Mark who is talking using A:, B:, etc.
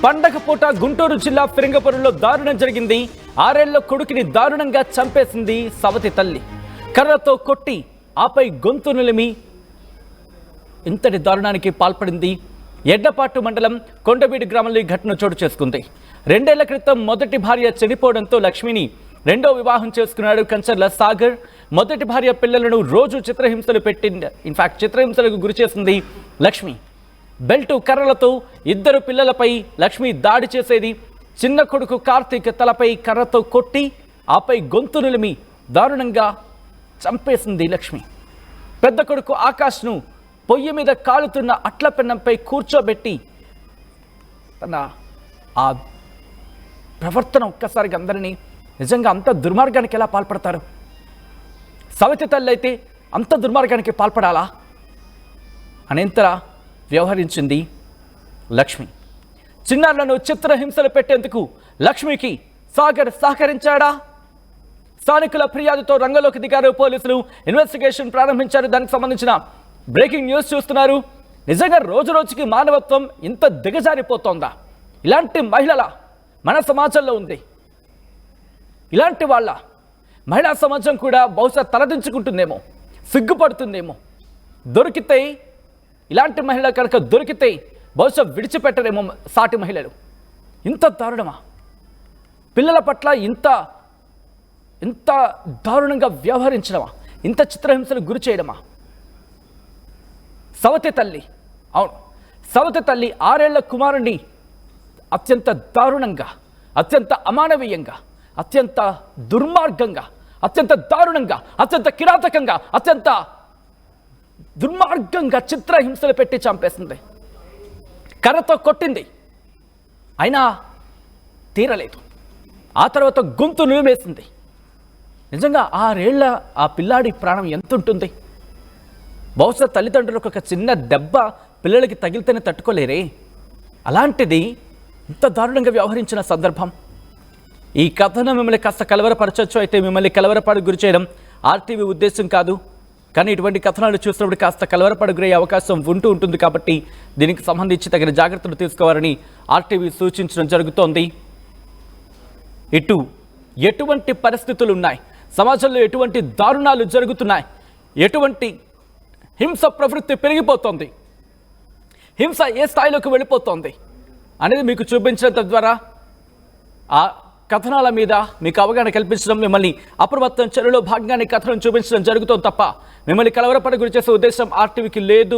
A: పండగ పూట గుంటూరు జిల్లా ఫిరంగపురంలో దారుణం జరిగింది. 6 ఏళ్ల కొడుకుని దారుణంగా చంపేసింది సవతి తల్లి. కర్రతో కొట్టి ఆపై గొంతు నిలిమి ఇంతటి దారుణానికి పాల్పడింది. ఎడ్డపాటు మండలం కొండవీడి గ్రామంలో ఈ ఘటన చోటు చేసుకుంది. 2 ఏళ్ల క్రితం మొదటి భార్య చనిపోవడంతో లక్ష్మిని రెండో వివాహం చేసుకున్నాడు కంచర్ల సాగర్. మొదటి భార్య పిల్లలను రోజు చిత్రహింసలు పెట్టింది. ఇన్ఫాక్ట్ చిత్రహింసలకు గురి చేసింది లక్ష్మి. బెల్టు కర్రలతో 2 పిల్లలపై లక్ష్మి దాడి చేసేది. చిన్న కొడుకు కార్తీక్ తలపై కర్రతో కొట్టి ఆపై గొంతు నిలిమి దారుణంగా చంపేసింది లక్ష్మి. పెద్ద కొడుకు ఆకాష్ను పొయ్యి మీద కాలుతున్న అట్ల పెన్నంపై కూర్చోబెట్టి తన ఆ ప్రవర్తన ఒక్కసారిగా అందరినీ నిజంగా అంత దుర్మార్గానికి ఎలా పాల్పడతారు? సవతి తల్లి అయితే అంత దుర్మార్గానికి పాల్పడాలా అనేంతలా వ్యవహరించింది లక్ష్మి. చిన్నారులను చిత్రహింసలు పెట్టేందుకు లక్ష్మికి సాగర్ సహకరించాడా? స్థానికుల ఫిర్యాదుతో రంగంలోకి దిగారు పోలీసులు. ఇన్వెస్టిగేషన్ ప్రారంభించారు. దానికి సంబంధించిన బ్రేకింగ్ న్యూస్ చూస్తున్నారు. నిజంగా రోజు రోజుకి మానవత్వం ఇంత దిగజారిపోతోందా? ఇలాంటి మహిళల మన సమాజంలో ఉంది. ఇలాంటి వాళ్ళ మహిళా సమాజం కూడా బహుశా తలదించుకుంటుందేమో, సిగ్గుపడుతుందేమో. దొరికితే ఇలాంటి మహిళ కనుక దొరికితే బహుశా విడిచిపెట్టరేమో సాటి మహిళలు. ఇంత దారుణమా? పిల్లల పట్ల ఇంత దారుణంగా వ్యవహరించడమా? ఇంత చిత్రహింసలకు గురి చేయడమా? సవతి తల్లి, అవును, సవతి తల్లి 6 ఏళ్ల కుమారుణ్ణి అత్యంత దారుణంగా, అత్యంత అమానవీయంగా, అత్యంత దుర్మార్గంగా, అత్యంత దారుణంగా, అత్యంత కిరాతకంగా, అత్యంత దుర్మార్గంగా చిత్రహింసలు పెట్టి చంపేసింది. కర్రతో కొట్టింది, అయినా తీరలేదు. ఆ తర్వాత గొంతు నిలిమేసింది. నిజంగా 6 ఏళ్ల ఆ పిల్లాడి ప్రాణం ఎంత ఉంటుంది? బహుశా తల్లిదండ్రులకు ఒక చిన్న దెబ్బ పిల్లలకి తగిలితేనే తట్టుకోలేరే. అలాంటిది ఇంత దారుణంగా వ్యవహరించిన సందర్భం. ఈ కథను మిమ్మల్ని కాస్త కలవరపరచవచ్చు. అయితే మిమ్మల్ని కలవరపాటుకు గురి చేయడం ఆర్టీవీ ఉద్దేశం కాదు. కానీ ఇటువంటి కథనాలు చూసినప్పుడు కాస్త కలవరపాటుకు గురయ్యే అవకాశం ఉంటుంది. కాబట్టి దీనికి సంబంధించి తగిన జాగ్రత్తలు తీసుకోవాలని ఆర్టీవీ సూచించడం జరుగుతోంది. ఇటు ఎటువంటి పరిస్థితులు ఉన్నాయి, సమాజంలో ఎటువంటి దారుణాలు జరుగుతున్నాయి, ఎటువంటి హింస ప్రవృత్తి పెరిగిపోతోంది, హింస ఏ స్థాయిలోకి వెళ్ళిపోతోంది అనేది మీకు చూపించడం ద్వారా ఆ కథనాల మీద మీకు అవగాహన కల్పించడం, మిమ్మల్ని అప్రమత్తం చర్యలో భాగంగానే కథనం చూపించడం జరుగుతోంది తప్ప మిమ్మల్ని కలవరపడ గురి చేసే ఉద్దేశం ఆర్టీవీకి లేదు.